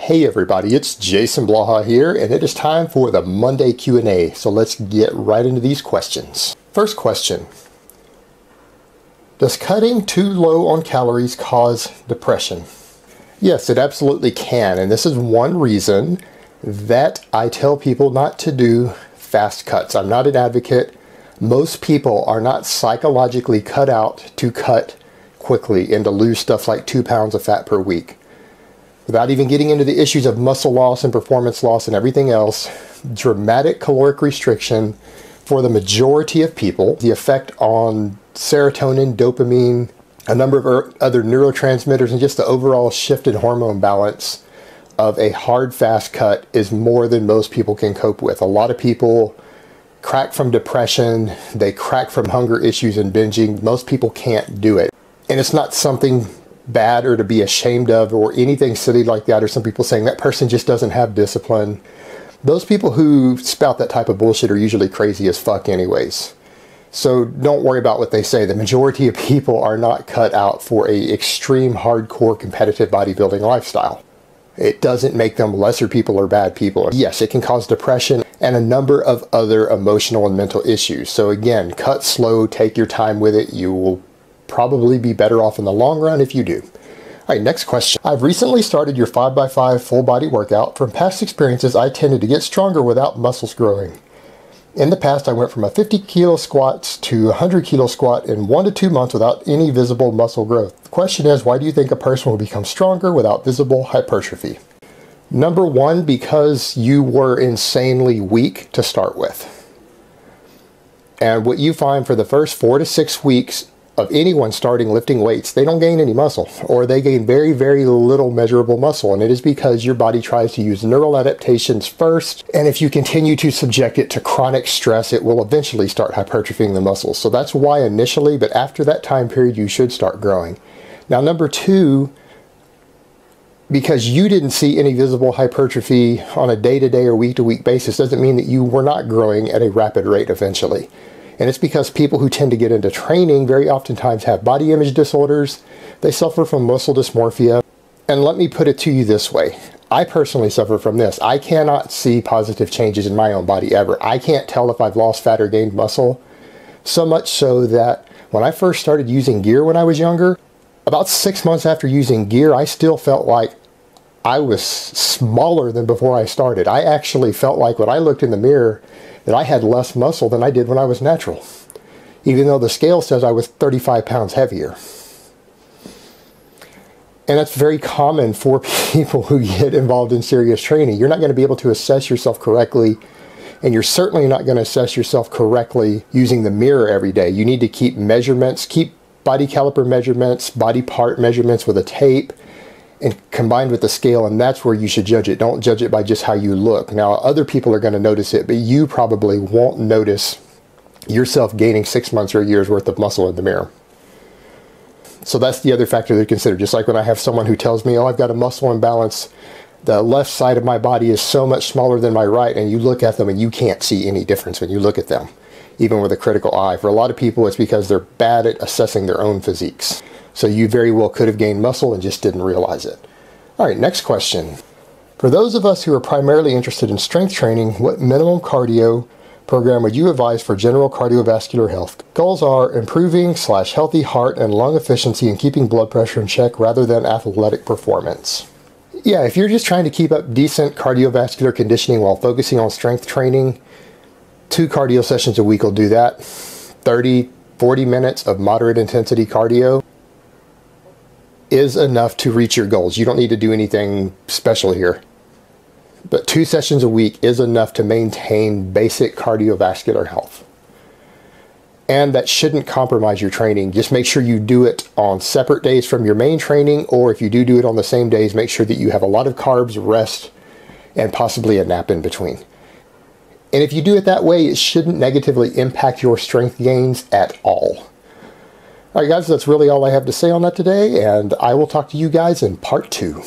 Hey everybody, it's Jason Blaha here, and it is time for the Monday Q&A. So let's get right into these questions. First question. Does cutting too low on calories cause depression? Yes, it absolutely can, and this is one reason that I tell people not to do fast cuts. I'm not an advocate. Most people are not psychologically cut out to cut quickly and to lose stuff like 2 pounds of fat per week. Without even getting into the issues of muscle loss and performance loss and everything else, dramatic caloric restriction for the majority of people, the effect on serotonin, dopamine, a number of other neurotransmitters, and just the overall shifted hormone balance of a hard fast cut is more than most people can cope with. A lot of people crack from depression, they crack from hunger issues and binging. Most people can't do it. And it's not something bad or to be ashamed of or anything silly like that, or some people saying that person just doesn't have discipline. Those people who spout that type of bullshit are usually crazy as fuck anyways. So don't worry about what they say. The majority of people are not cut out for a extreme hardcore competitive bodybuilding lifestyle. It doesn't make them lesser people or bad people. Yes, it can cause depression and a number of other emotional and mental issues. So again, cut slow, take your time with it. You will probably be better off in the long run if you do. All right, next question. I've recently started your 5x5 full body workout. From past experiences, I tended to get stronger without muscles growing. In the past, I went from a 50 kilo squats to a 100 kilo squat in 1 to 2 months without any visible muscle growth. The question is, why do you think a person will become stronger without visible hypertrophy? Number one, because you were insanely weak to start with. And what you find for the first 4 to 6 weeks of anyone starting lifting weights, they don't gain any muscle, or they gain very, very little measurable muscle. And it is because your body tries to use neural adaptations first. And if you continue to subject it to chronic stress, it will eventually start hypertrophying the muscles. So that's why initially, but after that time period, you should start growing. Now, number two, because you didn't see any visible hypertrophy on a day-to-day or week-to-week basis doesn't mean that you were not growing at a rapid rate eventually. And it's because people who tend to get into training very oftentimes have body image disorders. They suffer from muscle dysmorphia. And let me put it to you this way. I personally suffer from this. I cannot see positive changes in my own body ever. I can't tell if I've lost fat or gained muscle. So much so that when I first started using gear when I was younger, about 6 months after using gear, I still felt like I was smaller than before I started. I actually felt like when I looked in the mirror that I had less muscle than I did when I was natural, even though the scale says I was 35 pounds heavier. And that's very common for people who get involved in serious training. You're not going to be able to assess yourself correctly, and you're certainly not going to assess yourself correctly using the mirror every day. You need to keep measurements, keep body caliper measurements, body part measurements with a tape, and combined with the scale, and that's where you should judge it. Don't judge it by just how you look. Now, other people are going to notice it, but you probably won't notice yourself gaining 6 months or a year's worth of muscle in the mirror. So that's the other factor to consider. Just like when I have someone who tells me, oh, I've got a muscle imbalance, the left side of my body is so much smaller than my right, and you look at them and you can't see any difference when you look at them, even with a critical eye. For a lot of people, it's because they're bad at assessing their own physiques. So you very well could have gained muscle and just didn't realize it. All right, next question. For those of us who are primarily interested in strength training, what minimum cardio program would you advise for general cardiovascular health? Goals are improving/healthy heart and lung efficiency and keeping blood pressure in check rather than athletic performance. Yeah, if you're just trying to keep up decent cardiovascular conditioning while focusing on strength training, 2 cardio sessions a week will do that. 30, 40 minutes of moderate intensity cardio is enough to reach your goals. You don't need to do anything special here. But 2 sessions a week is enough to maintain basic cardiovascular health. And that shouldn't compromise your training. Just make sure you do it on separate days from your main training, or if you do it on the same days, make sure that you have a lot of carbs, rest, and possibly a nap in between. And if you do it that way, it shouldn't negatively impact your strength gains at all. All right, guys, that's really all I have to say on that today, and I will talk to you guys in part 2.